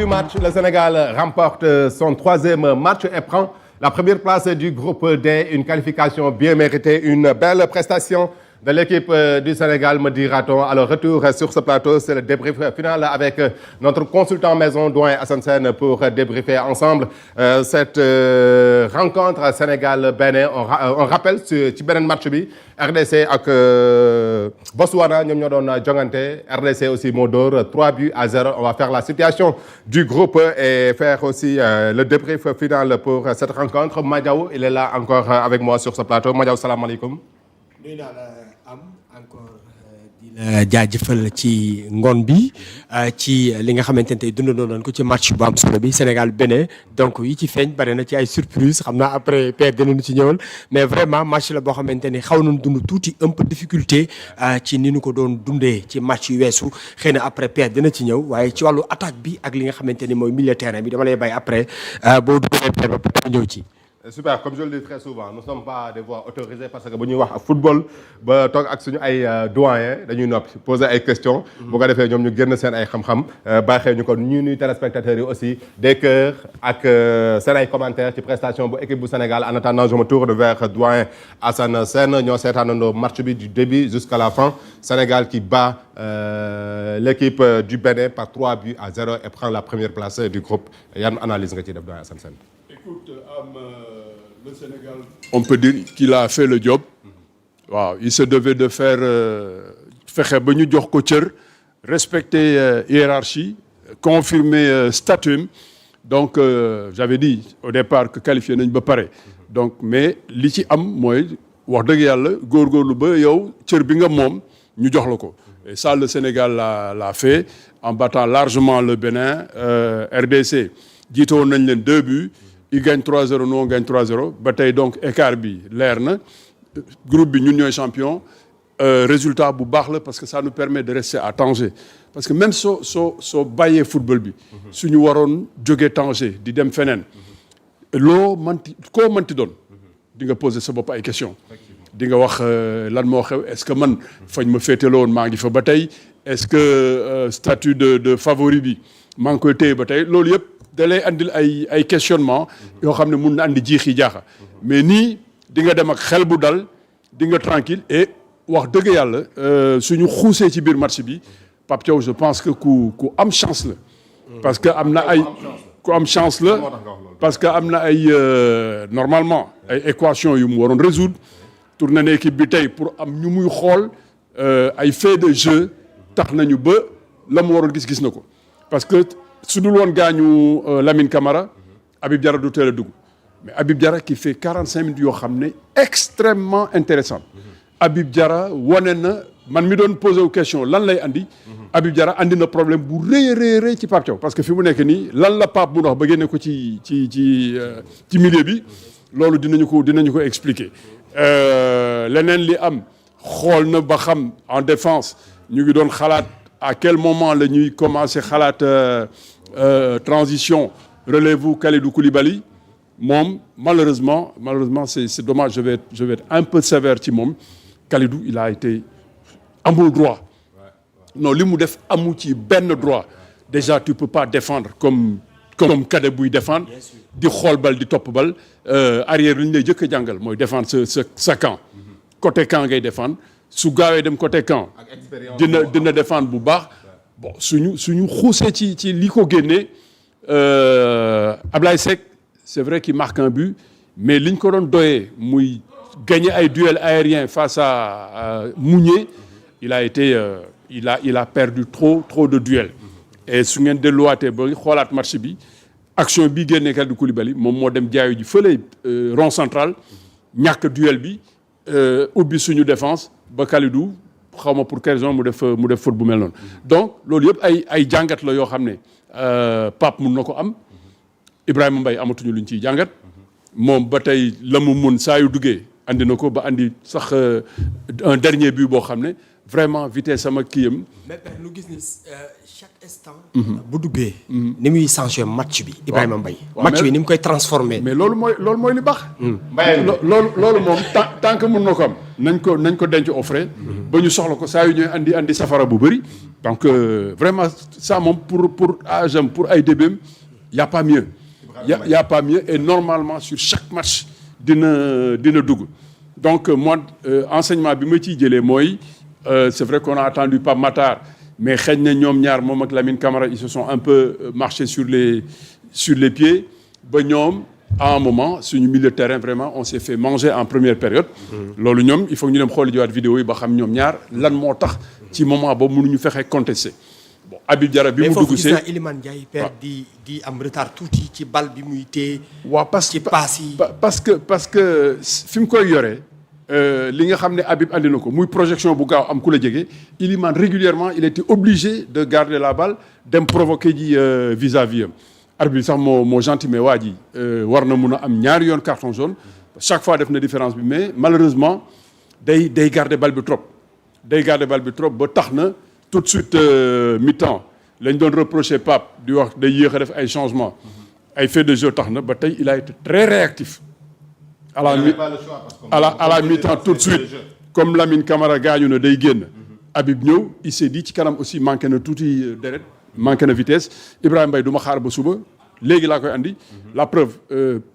match, le Sénégal remporte son 3e match et prend la première place du groupe D. Une qualification bien méritée, une belle prestation de l'équipe du Sénégal, me dira-t-on. Alors, retour sur ce plateau, c'est le débrief final avec notre consultant maison, Doyen Assane Sène, pour débriefer ensemble cette rencontre Sénégal-Bénin. On rappelle ci beneen match bi RDC ak Botswana ñoom ñoo doon jongante. RDC aussi moo dóor 3-0. On va faire la situation du groupe et faire aussi le débrief final pour cette rencontre. Madiaw, il est là encore avec moi sur ce plateau. Madiaw, salaamaaleykum. nuyu naa la am encore di la jaajëfal ci ngoon bi ci li nga xamante ne tey dundandoo nañ ko ci match bu am solo bi Sénégal Bénin donc yi ci feeñ bari na ci ay surprise xam naa après Père dinañu ci ñëwal mais vraiment match la boo xamante ni xaw nañ dund tuuti un peu difficulté ci ni ñu ko doon dundee ci match yu weesu xëy na après Père dina ci ñëw waaye ci wàllu attaque bi ak li nga xamante ni mooy milieu terrain bi dama lay bàyyi après boo dugalee Père ba pare ñëw ci. Super, comme je le dis très souvent, nous ne sommes pas des voix autorisées parce que bu ñuy wax football ba toog ak suñu ay doyen dañuy noppi poser ay questions. bu ko defee ñoom ñu génn seen ay xam-xam baaxee ñu ko ñu nuy téléspectateurs yi aussi des cœurs ak seen ay commentaires ci prestation bu équipe bu Sénégal. En attendant, je me tourne vers doyen Assane Sène. Ñoo seetaanandoo match bi du début jusqu'à la fin. Sénégal qui bat l'équipe du Bénin par 3-0 et prend la première place du groupe. Yan analyse nga ciy def doyen Assane Sène. Écoute, le Sénégal, on peut dire qu'il a fait le job. Waaw, il se devait de faire fexe ba ñu jox ko cër, respecter hiérarchie, confirmer statut. Donc j'avais dit au départ que qualifié nañ ba pare. Donc mais li ci am mooy wax dëgg yàlla góorgóorlu ba yow cër bi nga moom ñu jox la ko. Et ça le Sénégal l'a fait en battant largement le Bénin. RDC jiitoon nañ leen 2 buts. Il gagne 3-0, nous on gagne 3-0. Ba tey donc écart bi leer na groupe bi ñun ñooy champion. Résultat bu baax la parce que ça nous permet de rester à Tanger. Parce que même soo bàyyee football bi suñu waroon jógee Tanger di dem feneen loo koo mënti doon di nga poser sa bopp ay questions. di nga wax lan moo xew est-ce que man fañ ma féetaloon maa ngi fa ba tey est-ce que statut de favori bi maa ngi koy téye ba tey loolu yëpp. da lay andil ay questionnement yoo xam ne mun na andi jiixi jaaxa mais nii di nga dem ak xel bu dal di nga tranquille et wax dëgg yàlla suñu xuusee ci biir match bi Pape Thiaw je pense que ku am chance la. parce que am na ay ku am chance la parce que am na ay normalement ay équations yu mu waroon résoudre tourné na équipe bi tey pour am ñu muy xool ay faits de jeu tax nañu ba la mu waroon gis na ko parce que. su dul woon gaañu Lamine Camara Habib Diarra du teel a dugg mais Habib Diarra qui fait 45 minutes yoo xam ne extrêmement intéressant Habib Diarra wane na man mi doon posé wu question lan lay andi Habib Diarra andi na problème bu rëy ci Pape Thiaw parce que fi mu nekk nii lan la Pape mun wax ba génne ko ci milieu bi loolu dinañu ko expliquer leneen li am xool na ba xam en défense ñu ngi doon xalaat à quel moment la ñuy commencer xalaat transition relève Kalidou Koulibaly moom malheureusement c'est dommage je vais être un peu sévère ci moom Kalidou il a été amul droit non li mu def amu ci benn droit déjà tu peux pas défendre comme cadet buy défendre di xool bal di topp bal arrière li ñu lay jëkk a jàngal mooy défendre sa camp côté camp ngay défendre su gaawee dem côté camp dina défendre bu baax bon suñu xuusee ci li ko génnee Ablaye Seck c'est vrai qu'il marque un but mais liñ ko doon doyee muy gagner ay duels aériens face à Mounié il a perdu trop de duels et su ngeen delluwaatee ba xoolaat match bi action bi génnee Kalidou Koulibaly moom moo dem jaayu ji fële rond central ñàkk duel bi ubbi suñu défense ba Kalidou xaw ma pour quelle raison mu def faute bu mel noonu donc loolu yëpp ay jàngat la yoo xam ne Pape mun na ko am Ibrahima Mbaye amatuñu luñ ciy jàngat moom ba tey la mu mun saa yu duggee andi na ko ba andi sax un dernier but boo xam ne vraiment vitesse sama kiyam. mais lu gis ni chaque instant. bu duggee. ni muy changé match bi. Ibrahima Mbaye. match bi ni mu koy transformé. mais loolu mooy li baax. Mbaye loolu moom tant que mën na ko am. nañ ko denc au frais. ba ñu soxla ko saa yu ñëwee andi safara bu bëri. donc vraiment ça moom pour âge am pour ay débéem y a pas mieux. y a pas mieux et normalement sur chaque match dina dugg. donc moi enseignement bi ma ciy jëlee mooy c'est vrai qu'on a attendu Pape Matar mais xëy na ñoom ñaar moom ak Lamine Camara ils se sont un peu marchés sur les pieds ba ñoom à un moment suñu milieu de terrain vraiment on s'est fait manger en première période. loolu ñoom il faut ñu dem xooli jiwaat vidéo yi ba xam ñoom ñaar lan moo tax ci moment boobu mënuñu fexe contester. bon Habib Diarra bi mu dugg see mais foofu Iliman Ndiaye père di am retard tuuti ci bal bi muy téye. waaw ci paas yi parce que fi mu koy yoree li nga xam ne Habib andi na ko muy projection bu gaaw am ku la jege Iliman régulièrement il était obligé de garder la balle dem provoquer ji vis-à-vis am. arbitre bi sax moo gentil mais waa ji war na mun a am ñaari yoon carton jaune chaque fois def na différence bi mais malheureusement day garder balle bi trop. ba tax na. tout de suite mi-temps lañ doon reprocher Pape di wax day yéex a def ay changements ay fait de jeu tax na ba tey il a été très réactif. à la mi-temps tout de suite comme Lamine Camara gaañu na day génn. Habib ñëw il s'est dit ci kanam aussi manqué na tuuti deret manqué na vitesse Ibrahima Mbaye du ma xaar ba suba léegi laa koy andi. la preuve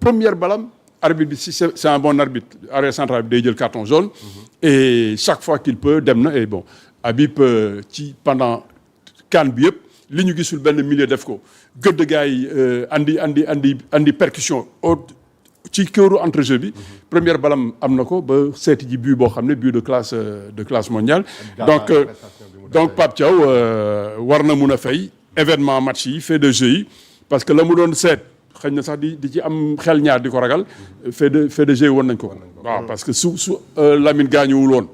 première balam arbitre bi si c'est un bon arbitre arrière central bi day jël carton jaune. et chaque fois qu'il peut dem na et bon. Habib ci pendant CAN bi yëpp li ñu gisul benn milieu def ko gëdd gars yi andi percussion ci këru entrejeu bi. première balam am na ko ba seeti ji but boo xam ne but de classe mondiale. donc Pape Thiaw war na mun a fay événement match yi fait de jeu yi parce que la mu doon seet xëy na sax di ci am xel ñaar di ko ragal fait de jeu yi woon nañ ko. waaw parce que su Lamine gaañuwul woon.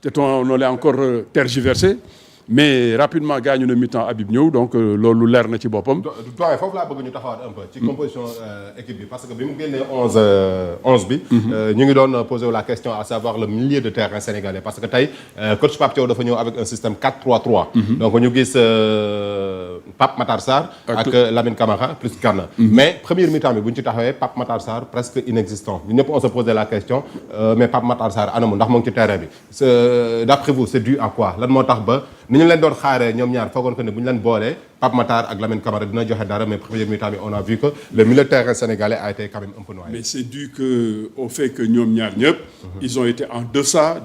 te on l'a encore tergiversé mais rapidement gaañu na mi-temps Habib ñëw donc loolu leer na ci boppam. doyen foofu laa bëgg ñu taxawaat un peu. ci composition équipe bi parce que bi mu génnee 11 bi. ñu ngi doon poser la question à savoir le milieu de terrain sénégalais parce que tey coach Pape Thiaw dafa ñëw avec un système 4-3-3. donc ñu gis Pape Matar Sarr. ak Lamine Camara plus Gana. mais première mi-temps bi bu ñu ci taxawee Pape Matar Sarr presque inexistant ñun ñëpp on se posait la question mais Pape Matar Sarr anamu ndax moo ngi ci terrain bi d'après vous c'est dû à quoi lan moo tax ba. ni ñu leen doon xaaree ñoom ñaar foogoon que ne bu ñu leen boolee Pape Matar ak Lamine Camara dina joxe dara mais première mi-temps bi on a vu que le milieu de terrain sénégalais a été quand même un peu noyé. mais c'est dû au fait que ñoom ñaar ñëpp. ils ont été en deçà